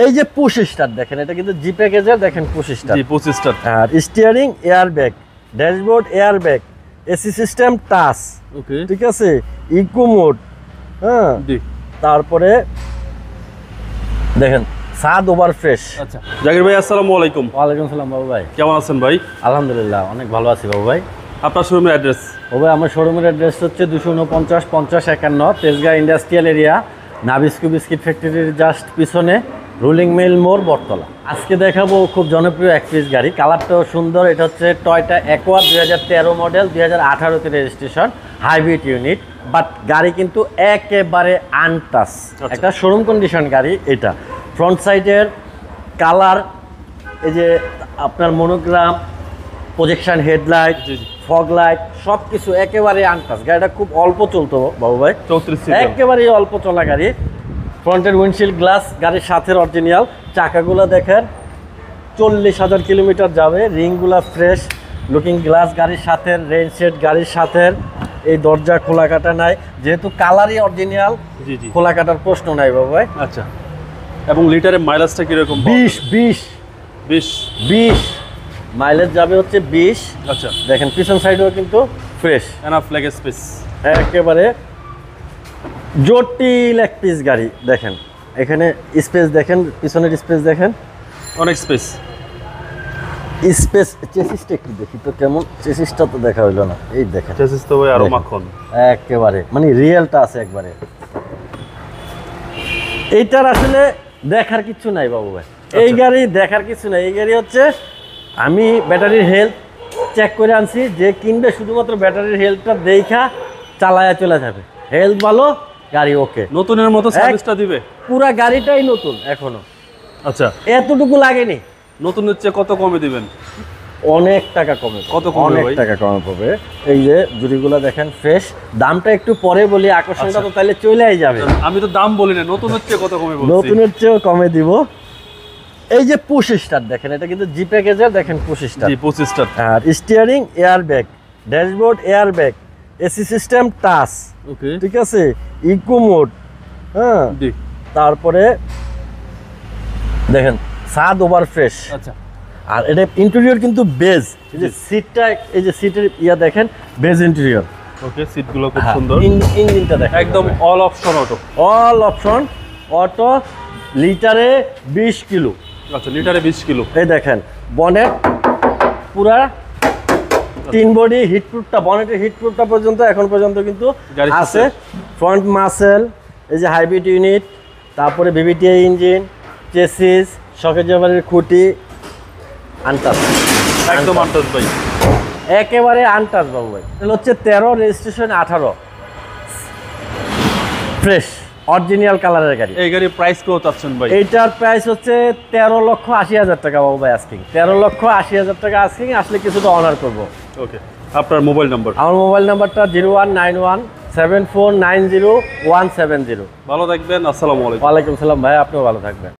এই যে push start দেখেন, এটা কিন্তু জি প্যাকেজের, দেখেন push start, G push start. আর steering air bag, dashboard air bag, AC system touch, okay ঠিক আছে, ইকো মোড, হ্যাঁ, জি। তারপরে দেখেন সাদ ওভার ফ্রেশ। আচ্ছা জাকির ভাই আসসালামু আলাইকুম। ওয়ালাইকুম সালাম বাবু ভাই, কেমন আছেন ভাই? আলহামদুলিল্লাহ অনেক ভালো আছি বাবু ভাই। আপনার শোরুমের অ্যাড্রেস? বাবু ভাই আমার শোরুমের অ্যাড্রেস হচ্ছে 249-50-51 Tejgaon industrial area, Nabisco biscuit ফ্যাক্টরির জাস্ট পিছনে, রুলিং মিল মোড়, বটতলা। আজকে দেখাবো খুব জনপ্রিয় এক পিস গাড়ি, কালারটাও সুন্দর। এটা হচ্ছে টয়টা অ্যাকোয়া 2013 মডেল, 2018-তে রেজিস্ট্রেশন, হাইব্রিড ইউনিট, বাট গাড়ি কিন্তু একেবারে আনটাচ, একটা শোরুম কন্ডিশন গাড়ি। এটা ফ্রন্ট সাইডের কালার, এই যে আপনার monogram, projection headlight, fog light, সব কিছু একেবারে আনটাচ। গাড়িটা খুব অল্প চলতো বাবু ভাই, 34 একেবারেই অল্প চলা গাড়ি। ফ্রন্টের উইন্ডশিল্ড গ্লাস গাড়ির সাথে অরিজিনাল, চাকাগুলো দেখেন 40,000 কিলোমিটার যাবে, রিংগুলা ফ্রেশ লুকিং গ্লাস গাড়ির সাথে, রেইন শেড গাড়ির সাথে, এই দরজা খোলা কাটা নাই, যেহেতু কালারই অরিজিনাল, জি জি খোলা কাটার প্রশ্ন নাই বাবু ভাই। আচ্ছা, এবং লিটারে মাইলেজটা কিরকম? 20 মাইলেজ যাবে হচ্ছে 20। আচ্ছা দেখেন পিছন সাইডেও কিন্তু ফ্রেশ, এনাফ লেগ স্পেস, একেবারে জটিল এক পিস গাড়ি। দেখেন এখানে স্পেস দেখেন, পিছনের স্পেস দেখেন, অনেক স্পেস। চেসিসটা একটু দেখি তো কেমন, চেসিসটা তো দেখা হইলো না, এই দেখেন চেসিস তো ভাই আরো দেখেন। মাখন, একেবারে মানে রিয়েলটা আছে একবারে। এইটার আসলে দেখার কিছু নাই বাবু ভাই, এই গাড়ি দেখার কিছু নাই। এই গাড়ি হচ্ছে আমি ব্যাটারির হেলথ চেক করে আনছি, যে কিনবে শুধুমাত্র ব্যাটারির হেলথটা দেখা চালায়া চলে যাবে, হেলথ ভালো, গাড়ি ওকে, নতুনের মতো সার্ভিসটা দিবে। পুরা গাড়িটাই নতুন এখনো, আচ্ছা এতটুকু লাগেনি। নতুনের চেয়ে কত কমে দিবেন? অনেক টাকা কমে, কত কমে অনেক ভাই? টাকা কমে পাবে। এই যে জুড়িগুলো দেখেন ফ্রেশ, দামটা একটু পরে বলি, আকর্ষণটা তো তাহলে চলেই যাবে। আমি তো দাম বলি না, নতুনের চেয়ে কত কমে বলছি। নতুনের চেয়েও কমে দিব। এই যে পুশ স্টার্ট দেখেন, এটা কিন্তু জি প্যাকেজের, দেখেন push start, G push start, আর steering air bag, dashboard air bag, AC system touch, okay ঠিক আছে, ইকো মোড, হ্যাঁ, জি। তারপরে দেখেন সাদ ওভার ফ্রেশ। আচ্ছা আর এটা ইন্টেরিয়র কিন্তু বেজ, এই যে সিটটা, এই যে সিটের ইয়া দেখেন, বেজ ইন্টেরিয়র, ওকে সিটগুলো খুব সুন্দর, ইঞ্জিনটা দেখেন একদম all option auto, all option auto, লিটারে 20 কিলো। আচ্ছা লিটারে 20 কিলো। এই দেখেন বনেট পুরা 3 বডি হিটপ্রুফটা, বনেটের হিটপ্রুফটা পর্যন্ত এখন পর্যন্ত কিন্তু গাড়ির আছে। সাথে। ফ্রন্ট মাসেল, এই যে হাইব্রিড ইউনিট, তারপরে বিবিটিআই ইঞ্জিন, চেসিস, শকের জাবারের খুঁটি, আনটাচ, একদম আনটাচ ভাই, একেবারে আনটাচ বাবু ভাই। এটা হচ্ছে 13, রেজিস্ট্রেশন 18, ফ্রেশ অরিজিনাল কালারের গাড়ি। এই গাড়ির প্রাইস কত চাচ্ছেন ভাই? এইটার প্রাইস হচ্ছে 13,80,000 টাকা বাবু ভাই, আস্কিং 13,80,000 টাকা আস্কিং, আসলে কিছুটা অনার করবো। ওকে আপনার মোবাইল নাম্বার? আমার মোবাইল নাম্বারটা 01917490 170। ভালো থাকবেন, আসসালামু আলাইকুম। ওয়ালাইকুম সালাম ভাই, আপনিও ভালো থাকবেন।